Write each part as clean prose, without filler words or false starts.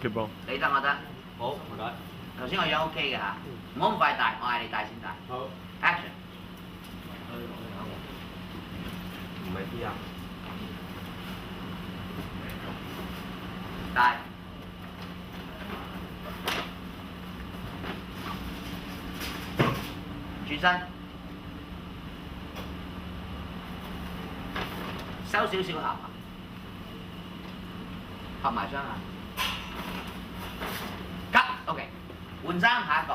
OK 幫。你得我得。好，唔該。頭先我樣 OK 嘅嚇，唔好咁快大，我嗌你大先大。好。Action。唔係 P 啊。大。轉身。收少少下巴。合埋雙眼。OK， 換衫下一個。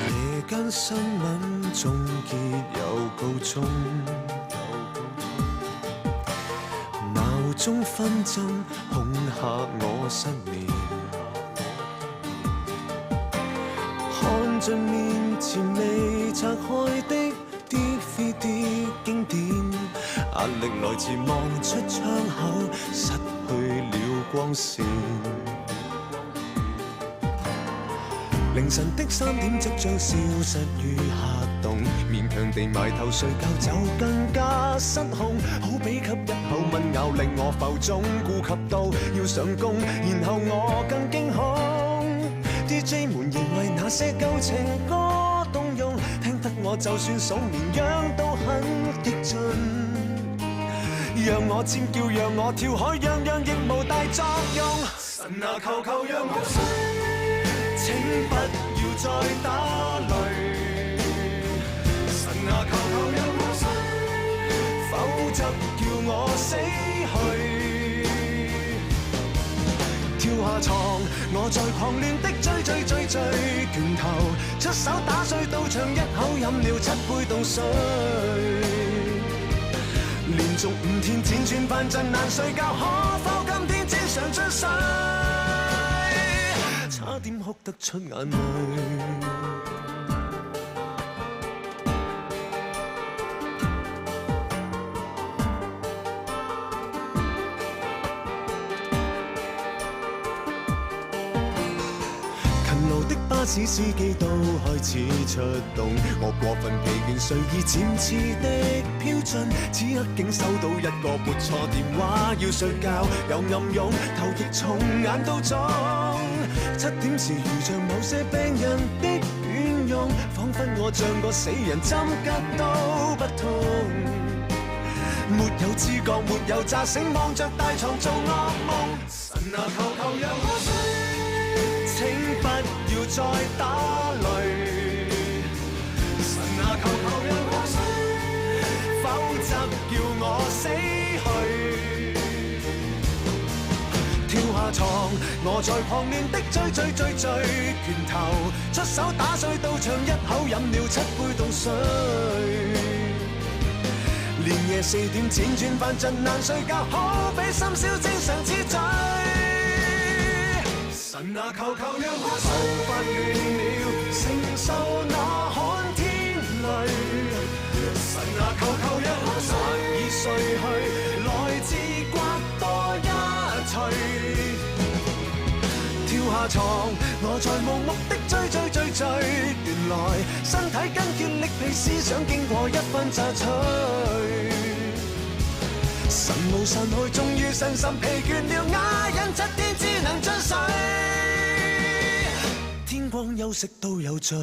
夜間新聞終結又告終。鬧鐘紛爭恐嚇我失眠，看盡面前未拆開的 DVD 經典，壓力來自望出窗口失去了光線。凌晨的3點即將消失於黑洞，勉強地埋頭睡覺就更加失控，好比給一口吻咬令我浮腫，顧及到要上工，然後我更驚恐。DJ 們仍為那些舊情歌動容，聽得我就算數綿羊都很激進，讓我尖叫，讓我跳海，樣樣亦無大作用。神啊，求求讓我睡，請不要再打雷。神啊，求求讓我睡，否則叫我死去。跳下床，我在狂亂的追，拳頭出手打碎道牆，一口飲了7杯凍水。連續5天輾轉反震難睡覺，可否今天只想出水？差點哭得出眼淚。巴士司機都開始出動，我過分疲倦，睡意漸次的飄進，此刻竟收到一個撥錯電話，要睡覺又暗湧，頭亦重，眼都腫。7點時如像某些病人的軟容，彷彿我像個死人，針吉都不痛。沒有知覺，沒有乍醒，望着大床做噩夢。神啊，求求讓我睡，請不要再打雷。神啊，求求讓我睡，否則叫我死去。跳下床，我在狂亂的追，拳頭出手打碎道牆，一口飲了7杯凍水。連夜4點輾轉反震難睡覺，可比深宵正常之最。神啊，求求讓我頭髮亂了，承受那寒天雷。神啊，求求讓我難以睡去，來自刮多一錘。跳下床，我在無目的追，原來身體筋竭力疲，思想經過一番榨取。神無神去，終於身心疲倦了，啞忍7天只能進睡。天光休息都有罪。